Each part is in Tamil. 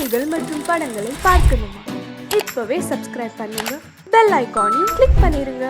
செய்திகள் மற்றும் படங்களை பார்க்கணுமா? இப்பவே சப்ஸ்கிரைப் பண்ணுங்க, பெல் ஐகானையும் கிளிக் பண்ணிருங்க.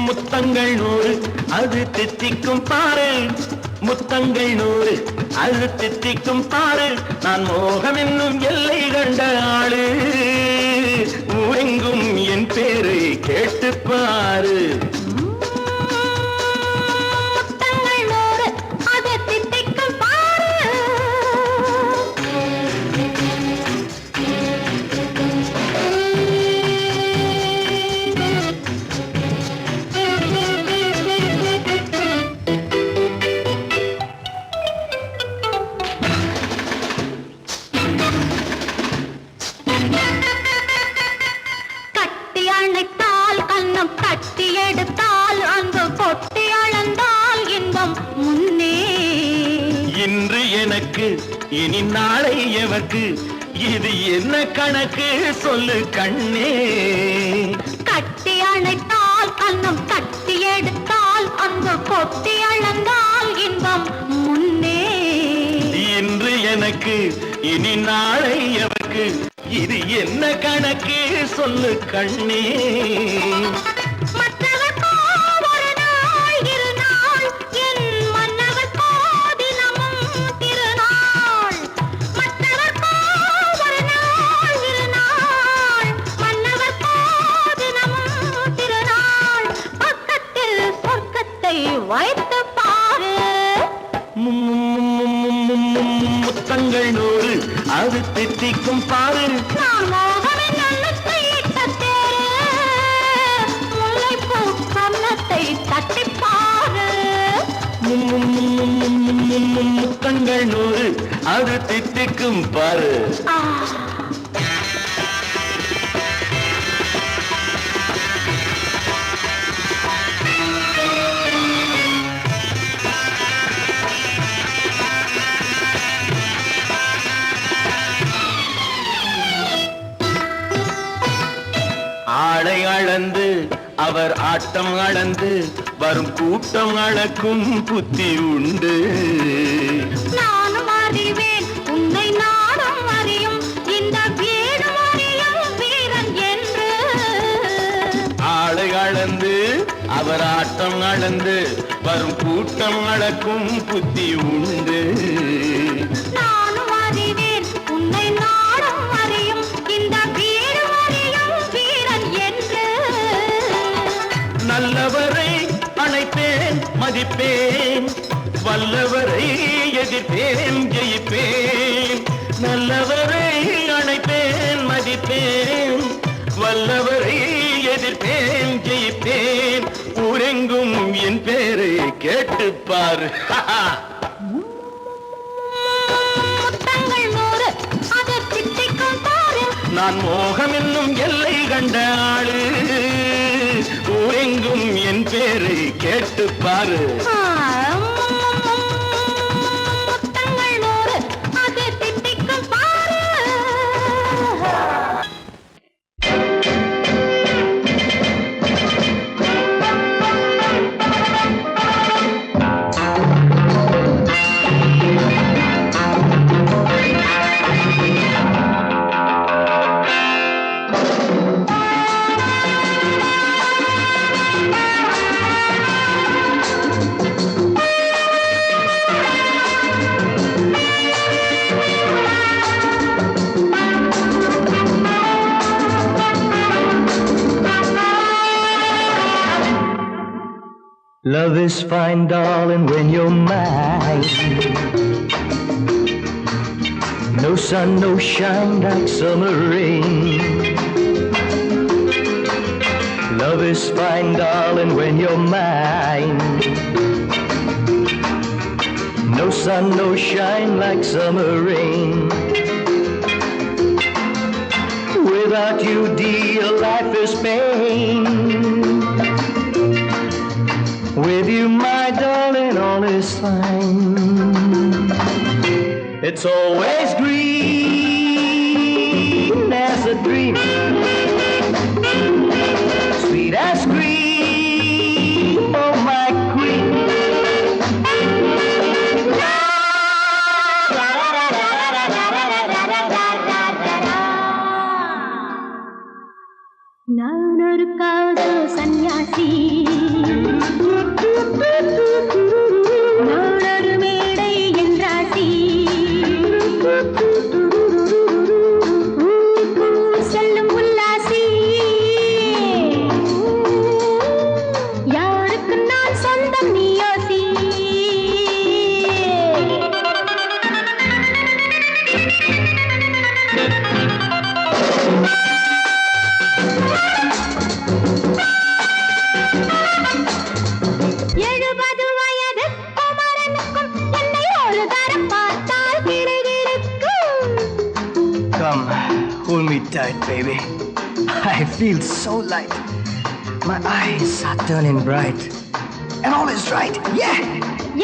முத்தங்கள் நூறு அது தித்திக்கும் பாரு, முத்தங்கள் நூறு அது தித்திக்கும் பாரு. நான் மோகம் என்னும் எல்லை கண்ட ஆளு, ஊரெங்கும் என் பேரை கேட்டு பாரு. இன்று எனக்கு இனி நாளை எவர்க்கு, இது என்ன கணக்கு சொல்லு கண்ணே. கட்டி அணைத்தால் கண்ணம் கட்டி எடுத்தால் அங்கு கொட்டி அளந்தால் இன்பம் முன்னே. இன்று எனக்கு இனி நாளை எவர்க்கு, இது என்ன கணக்கு சொல்லு கண்ணே. வைத்து பாரு, முத்தங்கள் நூறு அது தித்திக்கும் பாரு. நான் மோகம் என்னத்தை முல்லைப்பூ கன்னத்தை தட்டி பாரு. முத்தங்கள் நூறு அது தித்திக்கும் பாரு. ஆளை அளந்து அவர் ஆட்டம் அளந்து வரும் கூட்டம் அளக்கும் புத்தி உண்டு. நானும் அறிவேன் உன்னை நானும் அறியும் இந்த வீடு அறியும் வீரன் என்று. ஆளை அளந்து அவர் ஆட்டம் அளந்து வரும் கூட்டம் அளக்கும் புத்தி உண்டு. நானும் அறிவேன் உன்னை நானும் அறியும் இந்த வீடு அறியும் வீரன் என்று. நல்லவரை அணைப்பேன் மதிப்பேன், வல்லவரை எதிர்ப்பேன் ஜெயிப்பேன். நல்லவரை அணைப்பேன் மதிப்பேன், வல்லவரை எதிர்ப்பேன் ஜெயிப்பேன். ஊரெங்கும் என் பேரை கேட்டுப்பார். முத்தங்கள் நூறு அது தித்திக்கும் பாரு. நான் மோகம் என்னும் எல்லை கண்ட ஆளு, ஊரெங்கும் என் பேரை கேட்டுப்பாரு. முத்தங்கள் நூறு அது தித்திக்கும் பாரு. Love is fine, darling, when you're mine. No sun, no shine like summer rain. Love is fine, darling, when you're mine. No sun, no shine like summer rain. Without you, dear, life is pain. With you, my darling, all is fine. It's always green as a dream, sweet as cream, oh my queen. நான் ஒரு காதல் சன்னியாசி, நான் ஒரு மேடை என்றாசி, செல்லும் உல்லாசி, யாருக்கு நான் சொந்தம் நீ யோசி. Come, hold me tight, baby. I feel so light. My eyes are turning bright. And all is right, yeah!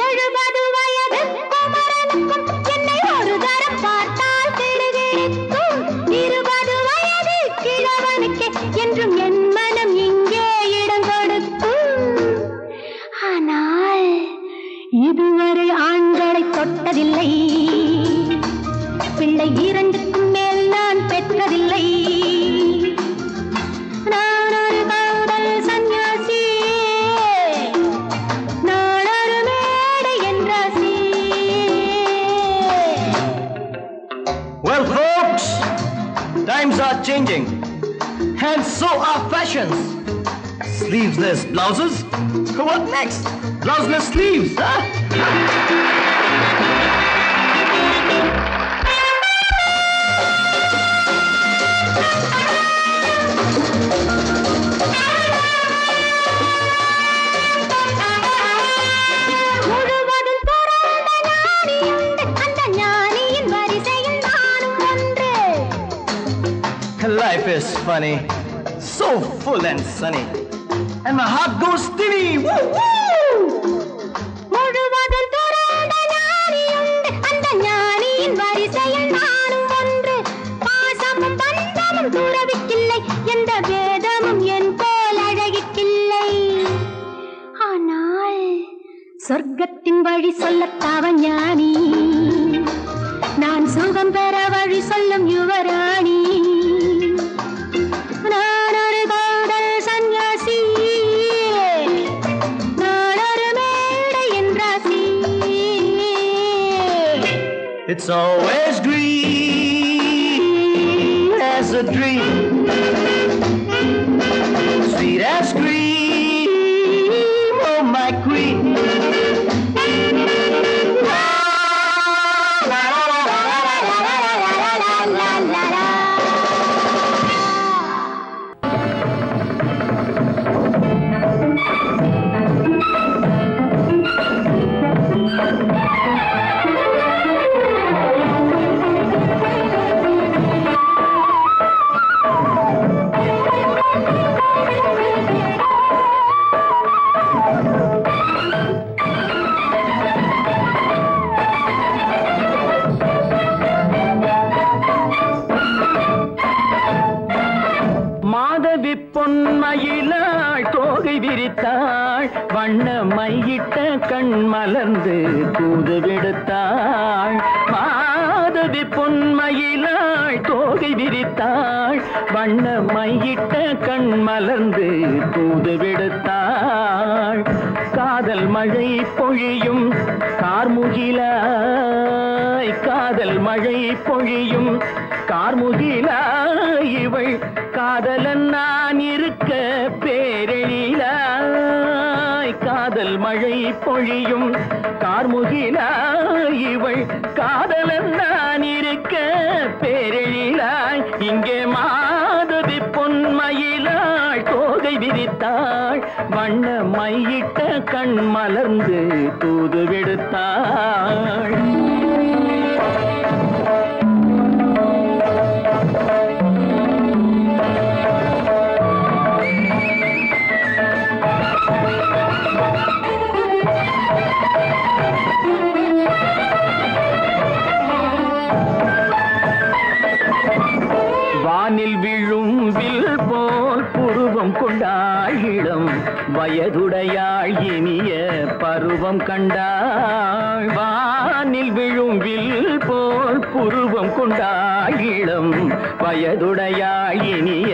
70 வயது குமரனுக்கும் என்னை ஒரு தரம் பார்த்தால் கிடுகிடுக்கும். 20 வயது கிழவனுக்கு என்றும் என் மனம் இங்கே இடம் கொடுக்கும். ஆனால் இதுவரை ஆண்களை தொட்டதில்லை, பிள்ளை 2க்கும் மேல் நான் பெற்றதில்லை. நான் ஒரு காதல் சன்னியாசி, நான் ஒரு மேடை என்றாசி. Well, folks, times are changing. And so are fashions. Sleeveless blouses? What next? Blouseless sleeves, huh? முழுவதும் பிறந்த ஞானியுண்டு, அந்த ஞானியின் வரிசையில் நானும் ஒன்று. Life is funny, so full and sunny. And my heart goes steady. Woo, woo! முழுவதும் பிறந்த ஞானியுண்டு, அந்த ஞானியின் வரிசையில் நானும் ஒன்று. பாசமும் பந்தமும் துறவிக்கில்லை, எந்த வேதமும் என் போல் அழகிக்கில்லை. ஆனால் சொர்க்கத்தின் வழி சொல்லத்தாவன் ஞானி, நான் சுகம் பெற வழி சொல்லும் யுவராணி. நான் ஒரு காதல் சன்னியாசி, நான் ஒரு மேடை என்றாசி. It's always green as a dream, sweet as cream, oh my queen. Madhavi பொன்மயிலாள் தோகை விரித்தாள், வண்ண மையிட்ட கண் மலர்ந்து தூது விடுத்தாள். மாதவி பொன்மயிலாள் தோகை விரித்தாள், வண்ண மையிட்ட கண் மலர்ந்து தூது விடுத்தாள். காதல் மழை பொழியும் கார்முகிலாய், காதல் மழை பொழியும் கார்முகிலாய், இவள் காதலன் நான் இருக்க பேரெழிலாய். காதல் மழை பொழியும் கார்முகிலாய், இவள் காதலன் நான் இருக்க பேரெழிலாய். இங்கே மாதவி பொன்மயிலாள் தோகை விரித்தாள் வண்ண மையிட்ட கண் மலர்ந்து தூது விடுத்தாள் வானில் விழும் வில் போல் புருவம் கொண்டாள் இளம் வயதுடையாள் இனிய பருவம் கண்டாள் வானில் விழும் வில் போல் புருவம் கொண்டாள் இளம் வயதுடையாள் இனிய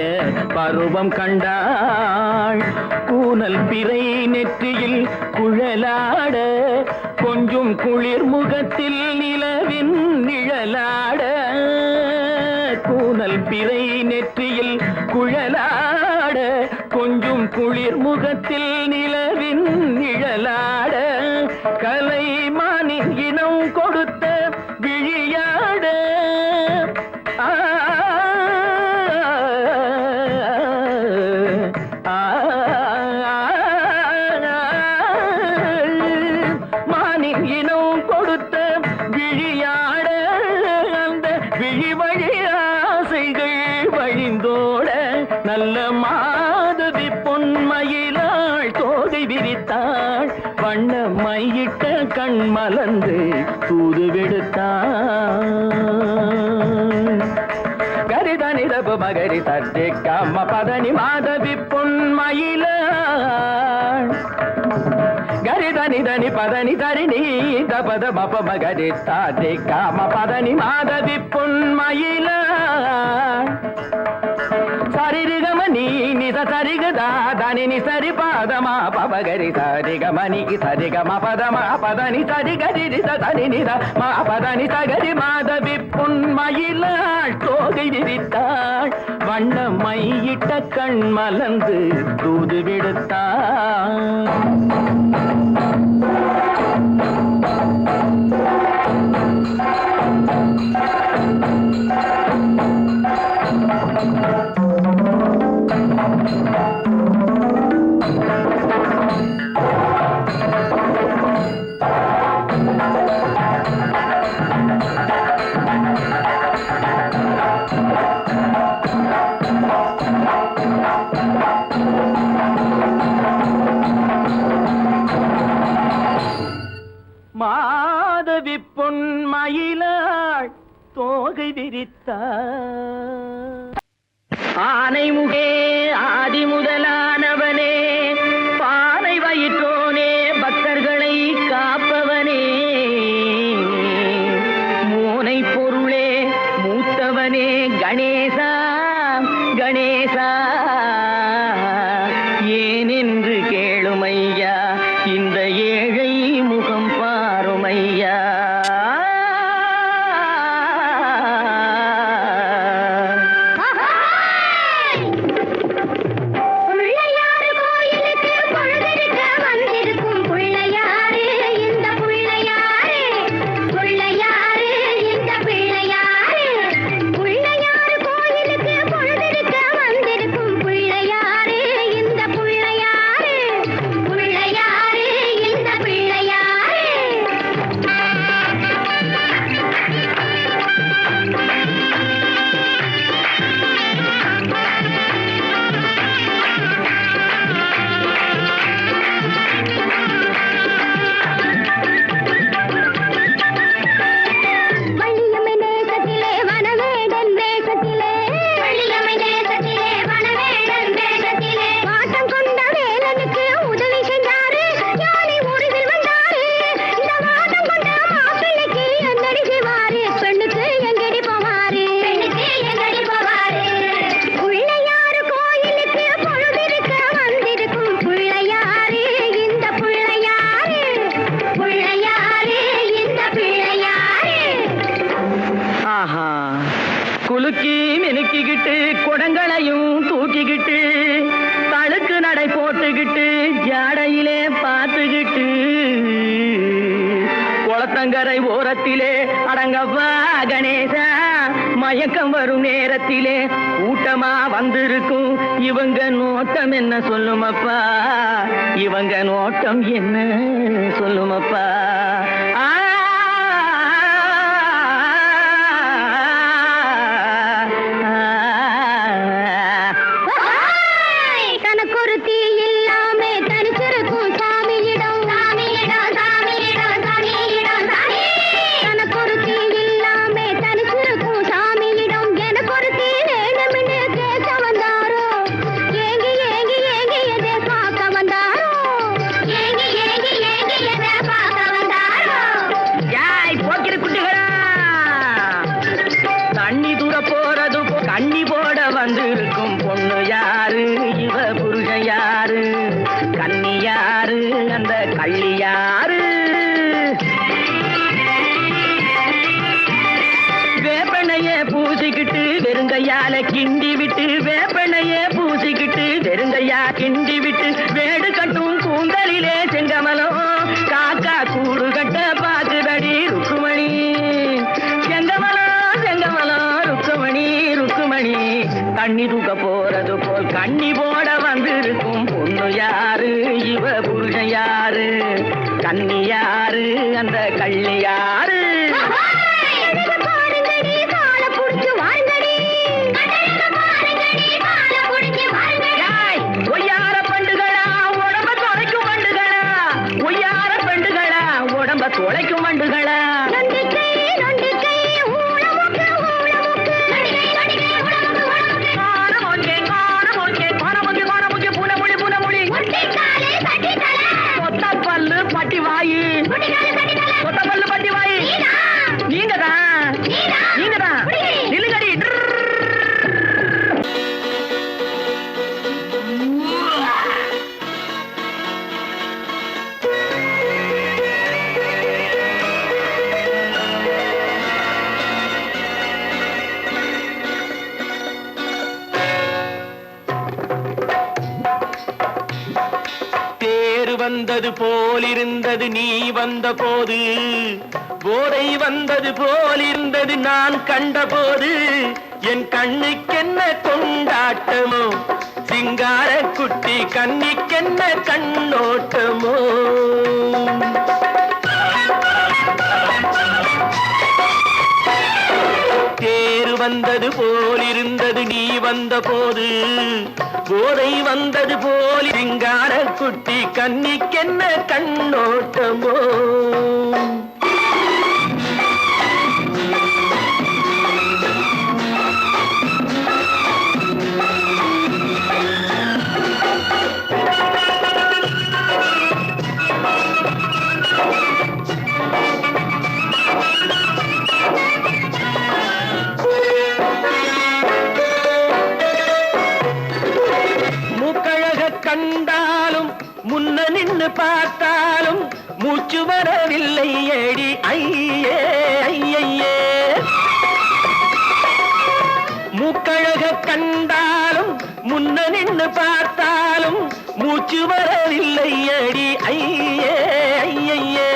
பருவம் கண்டாள் கூனல் பிறை நெற்றியில் குழலாட கொஞ்சம் குளிர் முகத்தில் நிலவின் நிழலாட கூனல் பிறை நெற்றியில் குழலாட கொஞ்சம் குளிர் முகத்தில் நிலவின் நிழலாட கலைமானின் இனம் கொடுத்த விழியாட மானின் இனம் கொடுத்த விழியாட அந்த விழி வழி ஆசைகள் வழிந்தோட நல்ல மாதவி பொன்மயிலாள் தோகை விரித்தாள் வண்ண மையிட்ட கண் மலர்ந்து தூது விடுத்தாள் கரிதனி தப மகரி தர்ஜி கம்ம பதனி மாதவி பொன்மயிலாள் கரிதனி தனி பதனி தரிணி தபத மப மகரி தர்ஜி கம்ம பதனி மாதவி பொன்மயிலாள் சரிகமணி நித சரிகதா தனி நி சரி பாதமா பவகரி சரிகமணி சரிகம பதமா பதனி சரிகரி தனி நித மா பதனி சகரி மாதவி பொன்மயிலாள் தோகை விரித்தாள் வண்ண மையிட்ட கண் மலர்ந்து தூது விடுத்தாள் மாதவி பொன்மயிலாள் தோகை விரித்தாள் ஆனை முகே ஆதி முதலானவனே பானை வயிற்றோனே பக்தர்களை காப்பவனே மோனை பொருளே மூத்தவனே கணேசா கணேசா ஏனென்று கேளுமையா இந்த ஏழை முகம் பாருமையா குலுக்கி மினுக்கிக்கிட்டு குடங்களையும் தூக்கிக்கிட்டு தழுக்கு நடை போட்டுக்கிட்டு ஜாடையிலே பார்த்துக்கிட்டு குளத்தங்கரை ஓரத்திலே அடங்கப்பா கணேசா மயக்கம் வரும் நேரத்திலே கூட்டமா வந்திருக்கும் இவங்க நோட்டம் என்ன சொல்லுமப்பா, இவங்க நோட்டம் என்ன சொல்லுமப்பா. வந்திருக்கும் பொண்ணு யாரு, இவ புருஷன் யாரு, கன்னி யாரு, அந்த கள்ளி யாரு. வேப்பனைய பூசிக்கிட்டு வெறுங்கையால கிண்டி விட்டு, வேப்பனைய பூசிக்கிட்டு வெறுங்கையா கிண்டி விட்டு, வேடு கட்டும் கூந்தலிலே செங்கமலம் காக்கா கூடு கட்ட பாக்குதடி ருக்குமணி. செங்கமலம் செங்கமலம் ருக்குமணி ருக்குமணி, கண்ணி தூக்க போறது போல் கண்ணி போட வந்திருக்கும் பொண்ணு யாரு, இவ புருஷன் யாரு, கன்னி யாரு, அந்த கள்ளி யாரு. ஒய்யார பண்டுகளா உடம்ப தொலைக்கும் பண்டுகளா, ஒய்யார பண்டுகளா உடம்ப தொலைக்கும் பண்டுகளா. வந்தது போலிருந்தது நீ வந்த போது, போதை வந்தது போலிருந்தது நான் கண்டபோது, என் கண்ணுக்கென்ன கொண்டாட்டமோ, சிங்கார குட்டி கண்ணிக்கென்ன கண்ணோட்டமோ. தேர் வந்தது போலிருந்தது நீ வந்த போது, போதை வந்தது போல் சிங்கார குட்டி கண்ணிக்கென்ன கண்ணோட்டமோ. கண்டாலும் முன்ன நின்று பார்த்தாலும் மூச்சு வரவில்லை ஏடி ஐயே ஐயே. மூக்கழக கண்டாலும் முன்ன நின்று பார்த்தாலும் மூச்சு வரவில்லை ஏடி ஐயே ஐயே.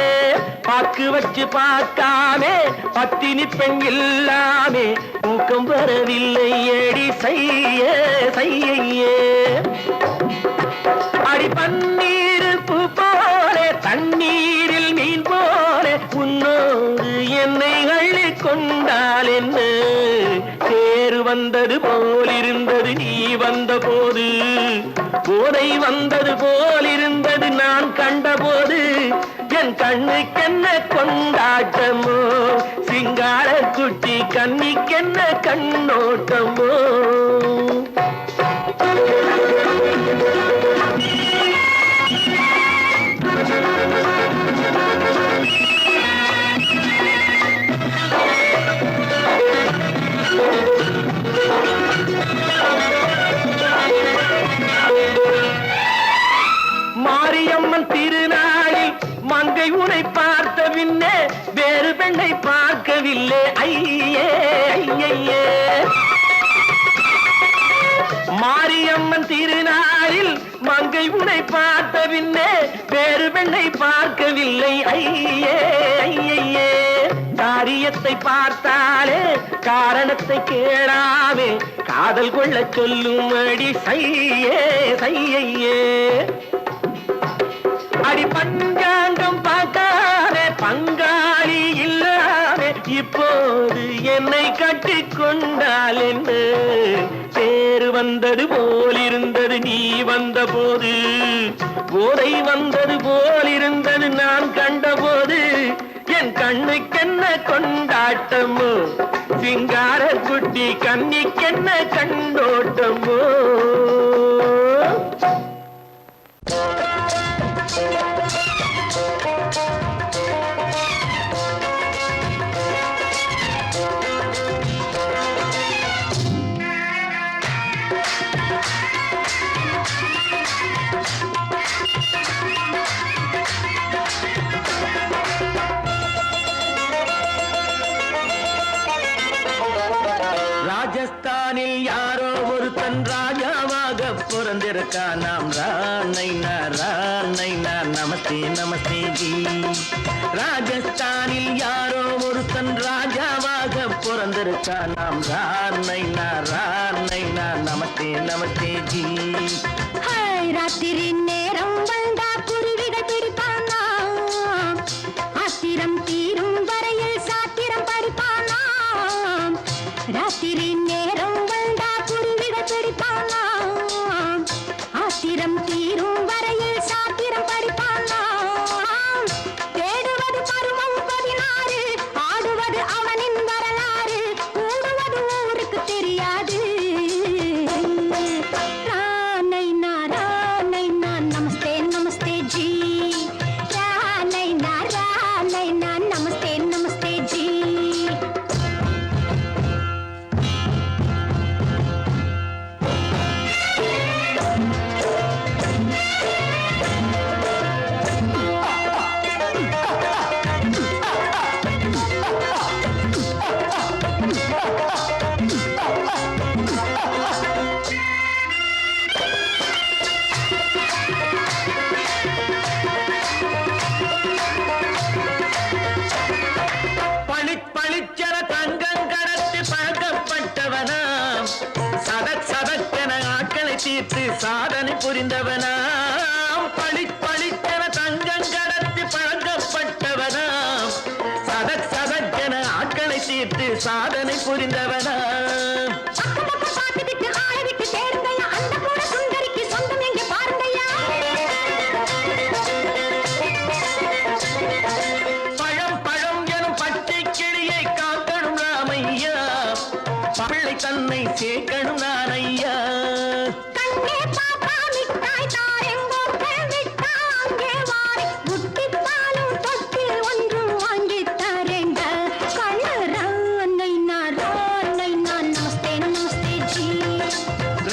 பாக்கு வச்சு பார்க்காமே பத்தினி பெண் இல்லாமே தூக்கம் வரவில்லை ஏடி செய்ய செய்யே. அடி பன்னீர் பூ போல தண்ணீரில் மீன் போல உன்னோடு என்னை அள்ளி கொண்டால் என்ன. தேர் வந்தது போலிருந்தது நீ வந்த போது, போதை வந்தது போலிருந்தது நான் கண்டபோது, என் கண்ணுக்கென்ன கொண்டாட்டமோ, சிங்கார குட்டி கண்ணிக்கென்ன கண்ணோட்டமோ. மாரியம்மன் திருநாளில் மங்கை உனை பார்த்த பின்னே வேறு பெண்ணை பார்க்கவில்லை ஐயே ஐயே. மாரியம்மன் திருநாளில் மங்கை உனை பார்த்த பின்னே வேறு பெண்ணை பார்க்கவில்லை ஐயே ஐயே. காரியத்தை பார்த்தாலே காரணத்தை கேளாமே காதல் கொள்ள சொல்லும்படி சையே சையே. அடி பஞ்சாங்கம் பார்க்காதே பங்காளி இல்லாமே இப்போது என்னை கட்டிக்கொண்டால் என்ன பேரு வந்தது போலிருந்தது நீ வந்த போது போதை வந்தது போலிருந்தது நான் கண்டபோது என் கண்ணுக்கென்ன கொண்டாட்டமோ சிங்கார குட்டி கண்ணிக்கென்ன கண்டோட்டமோ. ராஜஸ்தானில் யாரோ ஒருத்தன் ராஜாவாக பிறந்திருக்கான். நாம் ராணை நமஸ்தே நமஸ்தே ஜி. ராஜஸ்தானில் யாரோ ஒருத்தன் ராஜாவாக பிறந்திருக்கான். நாம் ராணை நமஸ்தே நமஸ்தே ஜி. ராத்திரி நேரம் வந்தா குருவிகள் பிடிப்பானா ஆத்திரம் தீரும் வரையில் சாத்திரம் படிப்பானா. ராத்திரி நேரம் வந்தா குருவிகள் பிடிப்பானா ஆத்திரம் தீரும் வரையில் சாத்திரம் படிப்பானா. தேடுவது பருவம் 16 ஆடுவது அவனின் வரலாறு கூடுவது ஊருக்கு தெரியாது. நமஸ்தே நமஸ்தே ஜி. நமஸ்தே நமஸ்தே ஜி. பளிச்சென தங்கம் கடத்தி பழக்கப்பட்டவனாம் சதக்கென ஆட்களை தீர்த்து சாதனை புரிந்தவனாம். பளிச்சென தங்கம் கடத்தி பழக்கப்பட்டவனாம் சதக்கென ஆட்களை தீர்த்து சாதனை புரிந்தவனாம். தன்னை சேர்க்கணும் நான் ஐயா. கண்ணே பாப்பா மிட்டாய் தாரெங்கோ விட்டாங்கே வாரி முட்டிப்பாலும் தொட்டு ஒன்று வாங்கி தரேங்க. கண்ணு ராணை நான் நமஸ்தே நமஸ்தே ஜி.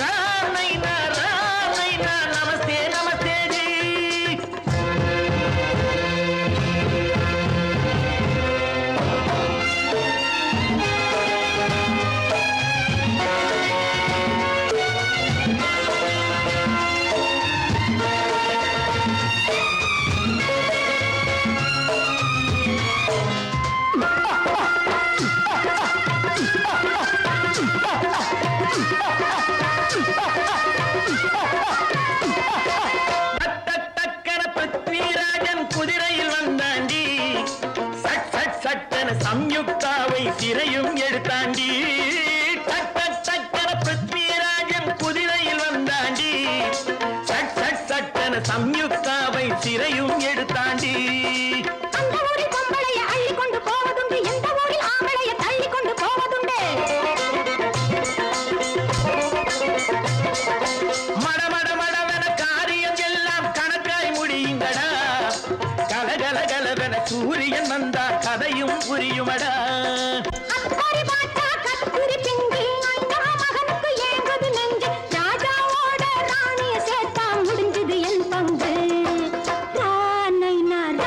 ராணை நான் நமஸ்தே நமஸ்தே ஜி. சம்யுக்தாவை சிறையும் எடுத்தாண்டி. பிருத்விராஜன் குதிரையில் வந்தாண்டி. சம்யுக்தாவை சிறையும் எடுத்தாண்டி. அந்த ஊரில் பொம்பளைய அள்ளி கொண்டு போவதுண்டு எந்த ஊரில் ஆம்பளைய தள்ளி கொண்டு போவதுண்டு. மடமடவென காரியம் எல்லாம் கணக்காய் முடியுங்கடா. கலகலகலவென சூரியன் வந்தா கதையும் புரியுமடா. அக்கறை பாட்டா கத்திரி பிஞ்சு அந்த மகனுக்கு ஏங்குது நெஞ்சு. ராஜாவோட ராணிய சேர்த்தா முடிஞ்சது என் பங்கு. ராணை நான்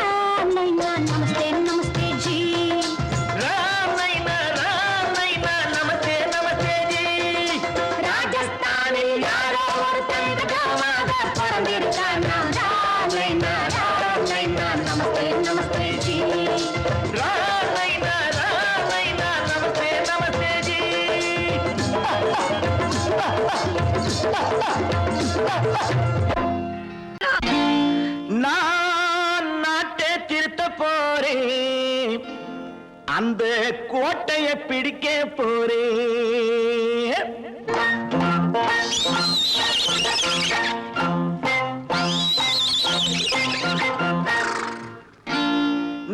ராஜாவாக பிறந்திருக்கான் நான். ராமைனா ராமைனா நமஸ்தே நமஸ்தே ஜி. ராமைனா ராமைனா நமஸ்தே நமஸ்தே ஜி. நான் நாட்டை திருத்த போறேன், அந்த கோட்டையை பிடிக்க போறேன்.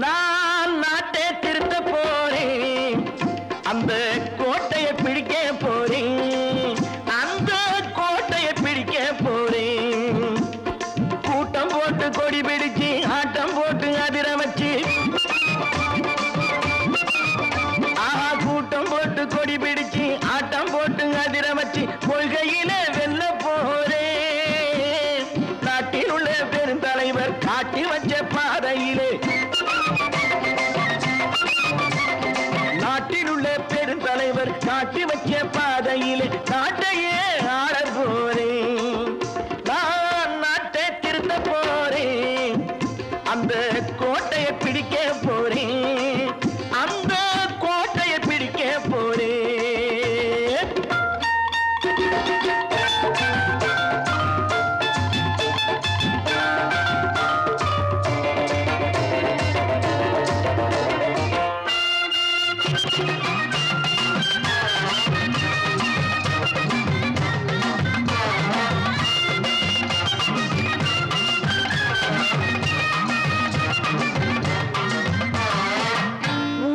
நான் நாட்டை திருத்த போறேன், அந்த கோட்டையை பிடிக்க போறேன், அந்த கோட்டையை பிடிக்க போறேன். கூட்டம் போட்டு கொடி பிடிச்சு ஆட்டம் போட்டு அதிர வச்சு, ஆஹா கூட்டம் போட்டு கொடி பிடிச்சு ஆட்டம் போட்டு அதிர வச்சு கொள்கையில வெல்ல போறேன். நாட்டில் உள்ள பெருந்தலைவர் காட்டி வச்ச பாதையிலே, நாட்டில் உள்ள பெருந்தலைவர் காட்டி வச்ச பாதையிலே நாட்டையே ஆள போறேன். நான் நாட்டை திருத்த போறேன், அந்த கோட்டையை பிடிக்க போறேன், அந்த கோட்டையை பிடிக்க போறேன்.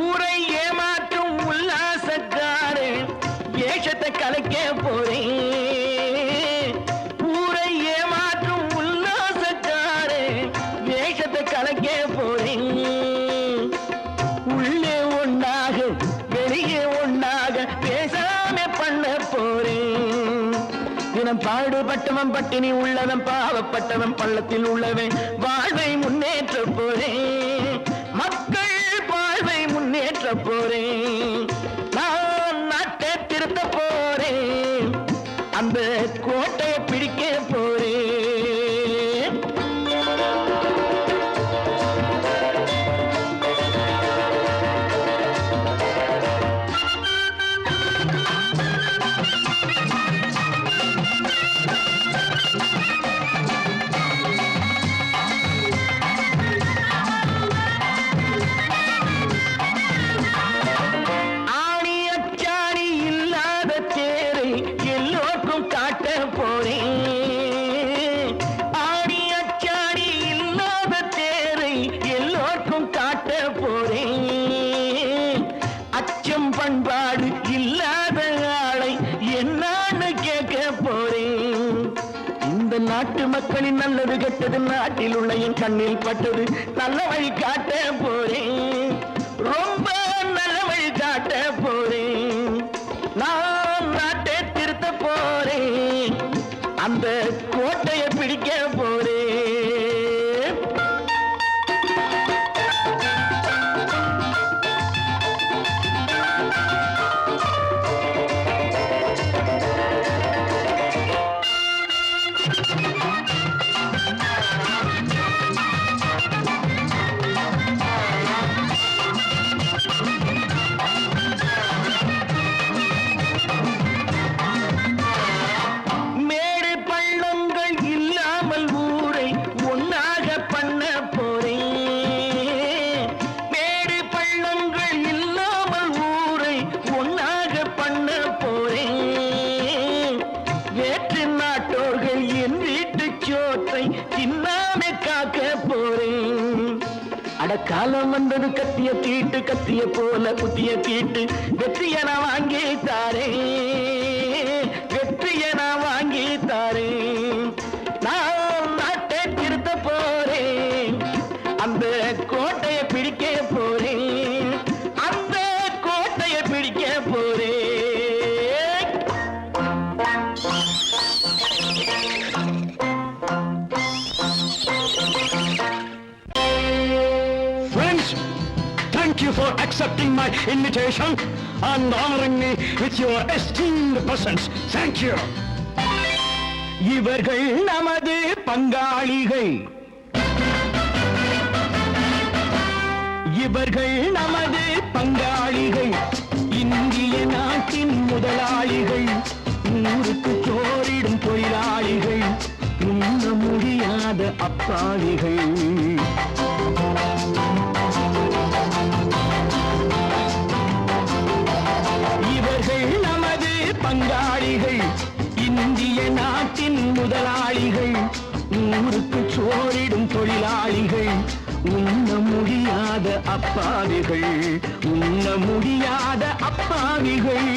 ஊரை ஏமாற்றும் உல்லாசக்காரன் வேஷத்தை கலைக்க போறேன். ஊரை ஏமாற்றும் உல்லாசக்காரன் வேஷத்தை கலைக்க போறேன். உள்ளே ஒண்ணாக வெளியே ஒண்ணாக பேசாம பண்ண போறேன். தினம் பாடுபட்டவன் பட்டினி உள்ளவன் பாவப்பட்டவன் பள்ளத்தில் உள்ளவன் வாழ்வை முன்னேற்ற போறேன். மக்கள் வாழ்வை முன்னேற்ற போறேன். நான் நாட்டை திருத்த போறேன், அந்த கோட்டையை பிடிக்க போறேன். ஆணி அச்சாணி இல்லாத தேரை எல்லோருக்கும் காட்ட போறேன். ஆணி அச்சாணி இல்லாத தேரை எல்லோருக்கும் காட்ட போறேன். அச்சம் பண்பாடு இல்லாத ஆளை என்னான்னு கேட்க போறேன். இந்த நாட்டு மக்களின் நல்லது கெட்டது நாட்டில் உள்ள என் கண்ணில் பட்டது நல்ல வழி காட்ட போறேன். ரொம்ப நல்ல வழி காட்ட போறேன். நான் நாட்டை திருத்த போறேன், அந்த கோட்டையை பிடிக்க போறேன். மேடு பள்ளங்கள் இல்லாமல் ஊரை ஒன்னாக பண்ண போறேன். மேடு பள்ளங்கள் இல்லாமல் ஊரை ஒன்னாக பண்ண போறேன். வேற்று நாட்டோர்கள் என் வீட்டு சோற்றை தின்னாம காக்க போறேன். அடக்காலம் வந்தது கத்திய தீட்டு, கத்திய போல குத்திய தீட்டு, வெற்றிய நான் வாங்கி தாரேன், வெற்றிய நான் வாங்கி தாரேன். நான் நாட்டை திருத்த போறேன், அந்த கோட்டையை பிடிக்க போறேன், அந்த கோட்டையை பிடிக்க போறேன். Friends, thank you for accepting my invitation and honoring me with your esteemed presence. Thank you. இவர்கள் நமது பங்காளிகள். இவர்கள் நமது பங்காளிகள், இந்திய நாட்டின் முதலாளிகள், ஊருக்கு சோறிடும் தொழிலாளிகள், உண்ண முடியாத அப்பாவிகள். இவர்கள் நமது பங்காளிகள், இந்திய நாட்டின் முதலாளிகள், ஊருக்கு சோறிடும் தொழிலாளிகள், உண்ண முடியாத அப்பாவிகள், உண்ண முடியாத அப்பாவிகள்.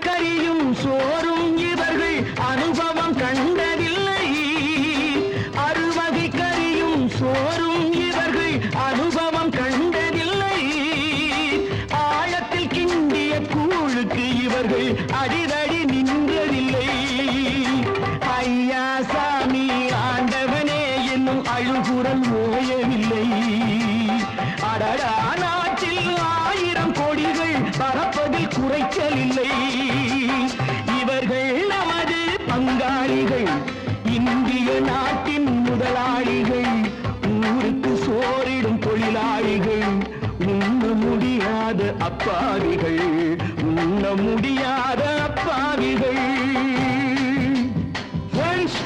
கறியும் சோறும் இவர்கள் அனுபவம் கண்டதில்லை. அறுவகை கறியும் சோறும் இவர்கள் அனுபவம் கண்டதில்லை. ஆழத்தில் கிண்டிய கூழுக்கு இவர்கள் அடிதடி நின்றதில்லை. ஐயா சாமி ஆண்டவனே என்னும் அழுகுரல் ஓயவில்லை. அடடா நாட்டில் 1000 கோடிகள் பறப்பதில் குறைச்சலில்லை. இவர்கள் நமது பங்காளிகள், இந்திய நாட்டின் முதலாளிகள், ஊருக்கு சோறிடும் தொழிலாளிகள், உண்ண முடியாத அப்பாவிகள், உண்ண முடியாத அப்பாவிகள். Friends,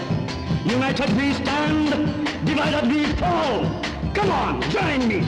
united we stand, divided we fall. Come on, join me.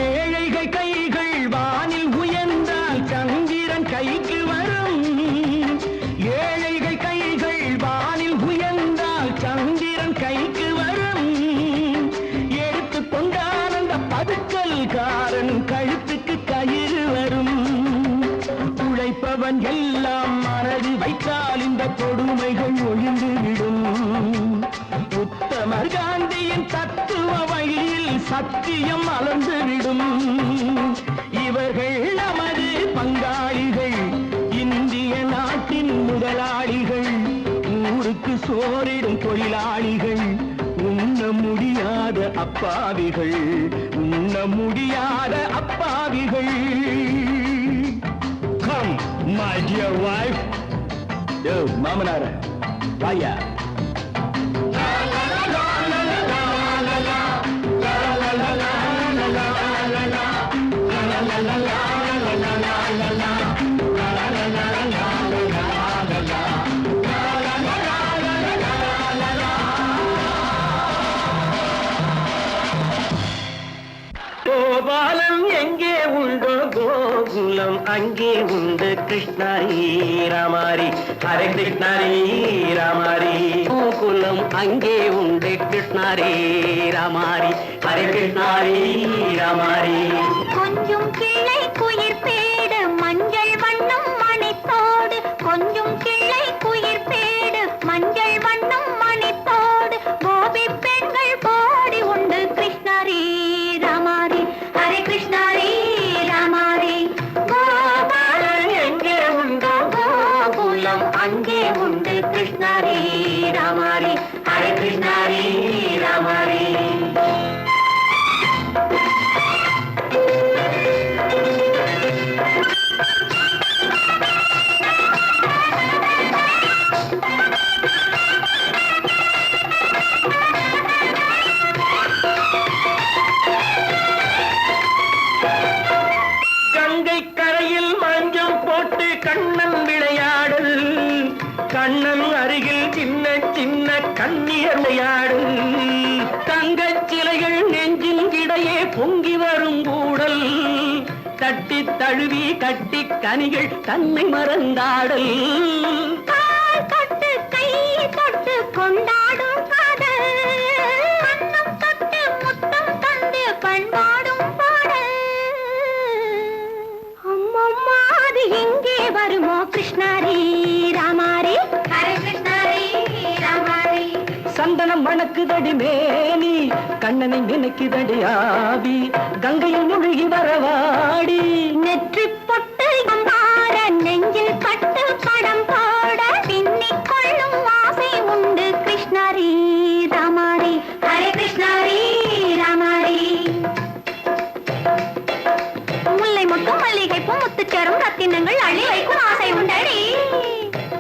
ஏழைகள் கைகள் வானில் உயர்ந்தால் சந்திரன் கைக்கு வரும். ஏழைகள் கைகள் வானில் உயர்ந்தால் சந்திரன் கைக்கு வரும். எடுத்துக் கொண்டால் அந்த பதுக்கல்காரன் கழுத்துக்கு கயிறு வரும். உழைப்பவன் எல்லாம் மனது வைத்தால் இந்த கொடுமைகள் ஒழிந்துவிடும். உத்தமர் காந்தியின் தத்துவ வழியில் சத்தியம் மலர்ந்துவிடும். இவர்கள் நமது பங்காளிகள், இந்திய நாட்டின் முதலாளிகள், ஊருக்கு சோறிடும் தொழிலாளிகள், உண்ண முடியாத அப்பாவிகள், உண்ண முடியாத அப்பாவிகள். Come, my dear wife. Yo, மாமனார வாயா. கோபாலம் எங்கே உண்டோ கோகுலம் அங்கே உண்டு கிருஷ்ணாரி ராமாரி ஹரே கிருஷ்ணாரி ராமாரி. கோகுலம் அங்கே உண்டு கிருஷ்ணாரி ராமாரி ஹரே கிருஷ்ணாரி ராமாரி. கொஞ்சம் கிளை குயிர் பேடு மஞ்சள் வண்ணம் மணித்தோடு, கொஞ்சம் கிளை குயிர் பேடு மஞ்சள் வண்ணம் மணித்தோடு, கோபி பெண்கள் பாடி உண்டு கிருஷ்ணாரி ராமாரி ஹரே கிருஷ்ணாரி ராமாரி. கோபாலம் எங்கே உண்டோ கோகுலம் அங்கே உண்டு கிருஷ்ணாரி ராமாரி ஹரே கிருஷ்ணாரி ராமாரி. கண்ணியர்மையாடு தங்கச் சிலைகள் நெஞ்சின் இடையே பொங்கி வரும் கூடல் தட்டி தழுவி கட்டி கனிகள் தன்னை மறந்தாடல் கால் தொட்டு கை தொட்டு கொண்டாடும் காதல் கண்ணம் தொட்டு முத்தம் தந்து பண்பாடும் பாடல் அம்மம்மா அது எங்கே வருமோ கிருஷ்ணாரி ராமாரி ஹரே கிருஷ்ணாரி ராமாரி சந்தனம் மணக்குதடி மேனி கண்ணனை நினைக்குதடி ஆவி கங்கையில் முழுகி வரவாடி நெற்றி பொட்டு அம்பார நெஞ்சில் பட்டு படம் போட பின்னிக் கொள்ளும் ஆசை உண்டு கிருஷ்ணாரி ராமாரி ஹரே கிருஷ்ணாரி ராமாரி முல்லை மொட்டும் மல்லிகை பூ முத்துச்சேரும் ரத்தினங்கள் அள்ளி வைக்கும் ஆசை உண்டடி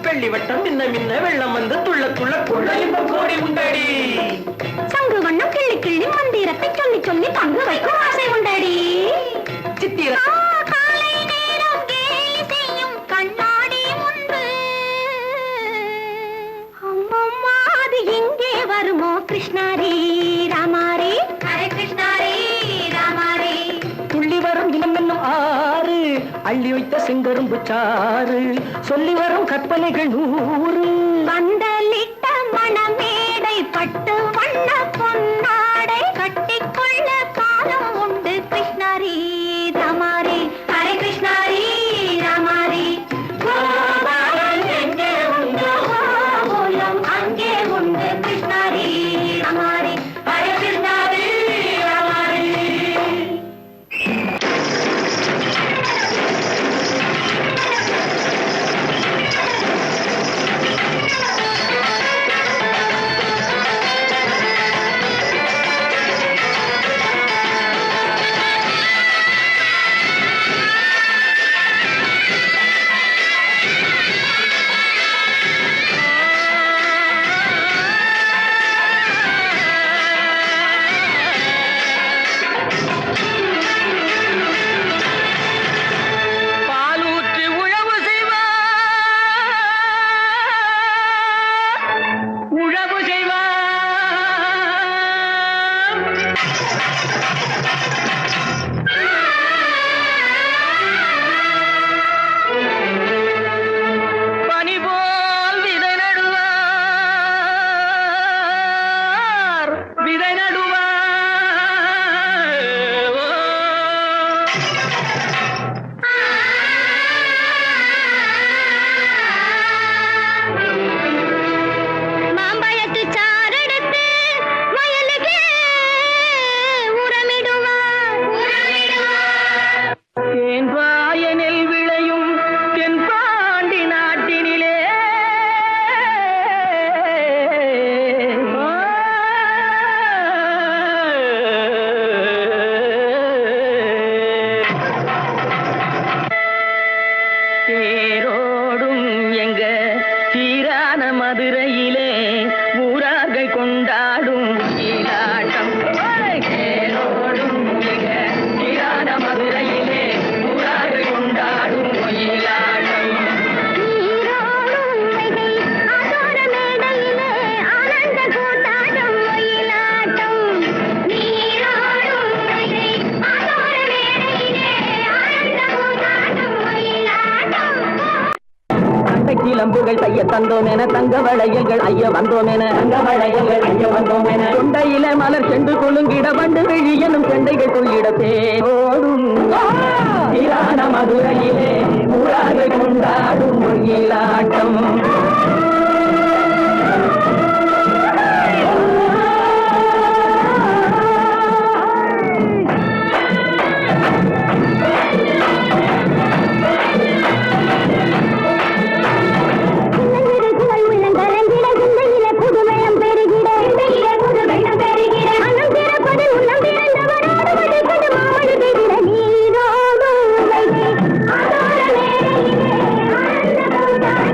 வெள்ளி வட்டம் மின்ன மின்ன வெள்ளம் வந்து துள்ள துள்ள கொள்ள இன்பம் கோடி உண்டடி சங்கு வண்ணம் கிள்ளி கிள்ளி மந்திரத்தை சொல்லி சொல்லி பங்கு வைக்கும் ஆசை உண்டடி சித்திர காலை நேரம் கேலி செய்யும் கண்ணாடி முன்பு அம்மம்மா அது எங்கே வருமோ கிருஷ்ணாரி ராமாரி ஹரே கிருஷ்ணாரி ராமாரி துள்ளி வரும் தினம் என்னும் ஆறு அள்ளி வைத்த செங்கரும்பு சாறு சொல்லி வரும் கற்பனைகள் 100 பந்தலிட்ட மணமேடை பட்டு வண்ண பொன்னாடை கட்டிக்கொள்ள காலம் உண்டு கிருஷ்ணாரி ராமாரி ஹரே கிருஷ்ணாரி ராமாரி கோபாலம் எங்கே உண்டு கோலம் அங்கே உண்டு கிருஷ்ணாரி ராமாரி ஹரே கிருஷ்ணாரி ராமாரி பாலூற்றி உழவு செய்வார் உழவு செய்வார் பனி போல் விதை நடுவார் விதை நடுவார் மாம்பழத்து சாரெடுத்து வயலுக்கு உரமிடுவார் தேன்பாய நெல் விளையும் தென்பாண்டி நாட்டினிலே தேரோடும் எங்க சீரான மதுரையிலே ஊரார்கள் கொண்டாடும் ஈலாட்டம் தேரோடும் எங்க சீரான மதுரையிலே ஊரார்கள் கொண்டாடும் ஈலாட்டம் நீரோடும் வைகை ஆதோர மேடையிலே ஆனந்த கூத்தாடும் ஒயிலாட்டம் நீரோடும் வைகை ஆதோர மேடையிலே ஆனந்த கூத்தாடும் ஒயிலாட்டம் தந்தை கிளம்புகள் செய்ய தந்தோம் என தங்க வளையல்கள் ஐய வந்தோம் என தங்க வளையல்கள் ஐய வந்தோம் என கொண்டையில மலர் சென்று கொள்ளுங்கிட வண்டு விழி எனும் செண்டைகள் கொள்ளிட தேரோடும் சீரான மதுரையிலே ஊரார்கள் கொண்டாடும் ஒயிலாட்டம் சின்னஞ்சிறு உள்ளங்கரங்கிட சிந்தையிலே புதுமயம் பெருகிட புதுமயம் பெருகிட அன்னம் திறப்பதில் உள்ளம் திறந்தவரோடு வழி கொண்டு மாமழை பெய்திட நீரோடும் வைகை ஆதோர மேடையிலே ஆனந்த கூத்தாடும்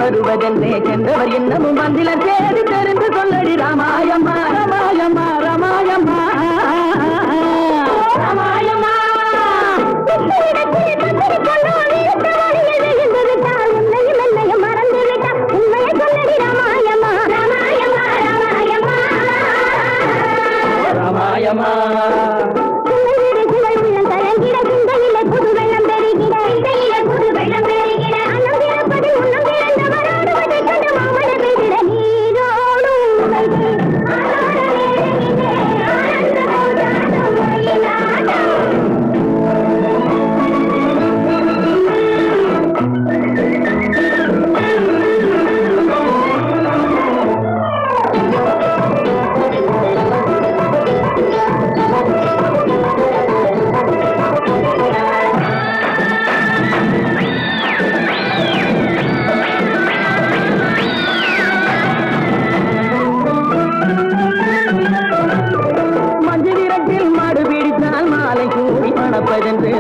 வருவதென்றே சென்றவர் இன்னமும் வந்தில தேடி தெரிந்து சொல்லடி ராமாயம்மா ராமாயம்மா ராமாயம்மா ராமாயம்மா ராமாயம்மா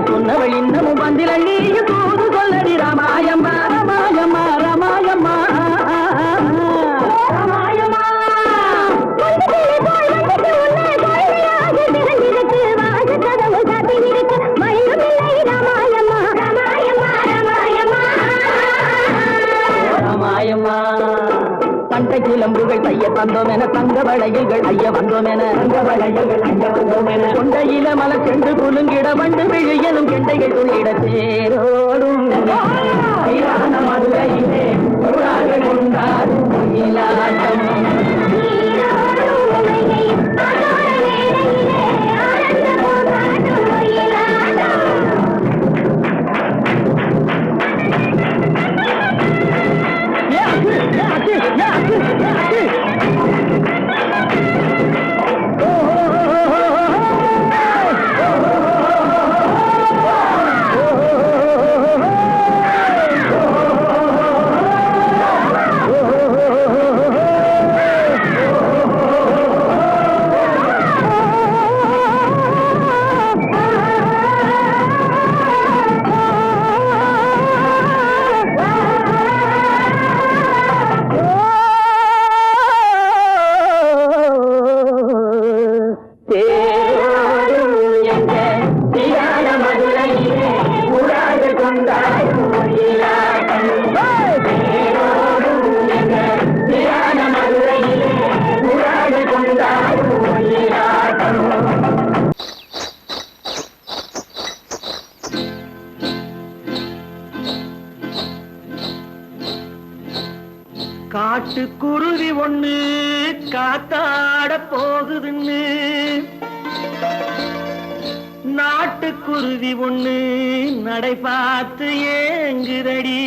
சொன்னவள் இன்னமும் வந்திலி போது சொல்லடி ராமாயம்மா ராமாயம்மா ராமாயம்மா ராமாயம்மா ராமாயம்மா பண்டை கிளம்புகள் தைய தந்தோம் என தங்க வளையல்கள் ஐய வந்தோம் என தங்க வளையல்கள் ஐய வந்தோம் என கொண்டையில மலை சென்று குலுங்கிட வண்டு விழியனும் கெண்டைகள் துள்ளிட தேரோடும் மதுரையிலே கொண்டாடும் காட்டுக்குருவி ஒண்ணு காத்தாட போகுதுன்னு நாட்டுக்குருவி ஒண்ணு நடை பார்த்து ஏங்குதடி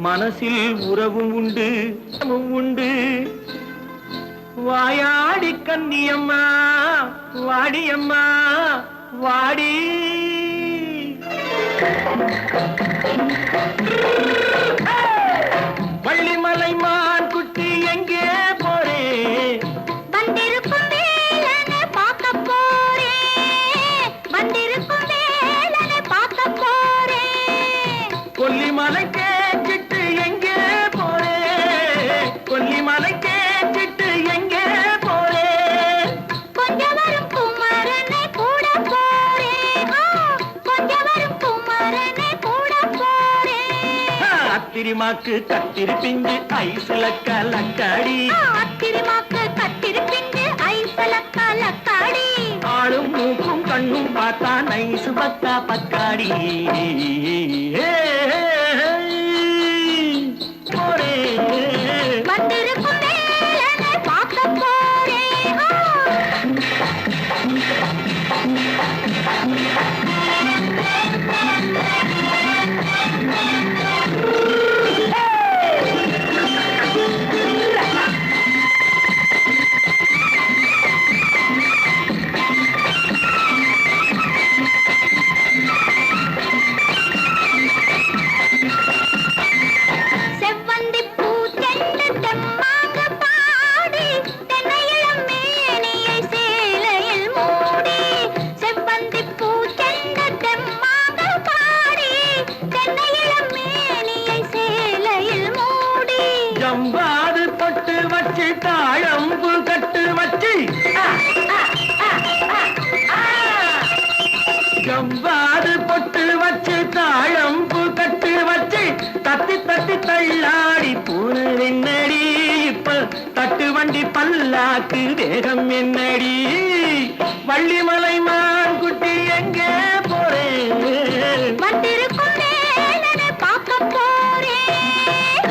மனசில் உறவும் உண்டு உண்டு வாயாடி கன்னியம்மா வாடியம்மா வாடி வள்ளிமலை மான் குட்டி எங்கே போறே வந்திருக்கும் வேலனை பார்க்க போறேன் வந்திருக்கும் வேலனை பார்க்க போறேன் கொல்லிமலை கேச்சிட்டு எங்கே போறே கொல்லிமலை கேச்சிட்டு எங்கே போறே கொஞ்சம் வரும் குமரனை கூட போறேன் கொஞ்சம் வரும் குமரனை கூட போறேன் அத்திரிமாக்கு கத்திரி பிஞ்சு ஐசுல கலக்காடி அத்திரிமாக்கு கத்திரி பிஞ்சு ஐசுல கலக்காடி ஆளும் மூக்கும் கண்ணும் பார்த்தா நைசு பத்தா பக்காடி போரே வந்திருக்கும் வேலனை பார்க்க போறேன் பல்லாக்கு வேகம் என்னடி வள்ளிமலை மான் குட்டி எங்கே போறேன் வந்திருக்கும் வேலனை பார்க்க போறேன்.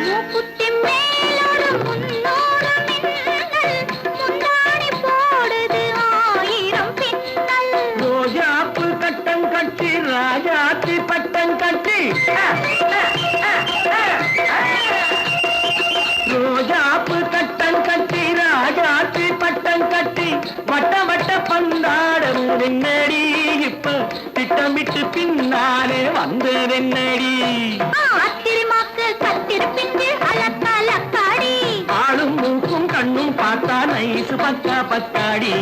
மூக்குத்தி மேலோடு முன்னோடு மின்னல், முந்தாணி போடுது 1000 பின்னல். ரோஜாப்பு கட்டம் கட்டி ராஜாத்தி பட்டம் கட்டி ரோஜாப்பு கட்டம் கட்டி ராஜாத்தி பட்டம் கட்டி வட்ட வட்ட பந்தாடம் என்னடி இப்ப திட்டமிட்டு பின்னாலே வந்ததென்னடி ஆத்திரமாக்கு கத்திருப்பின்று அலக்காடி ஆளும் மூக்கும் கண்ணும் பார்த்தா நைசு பக்கா பத்தாடி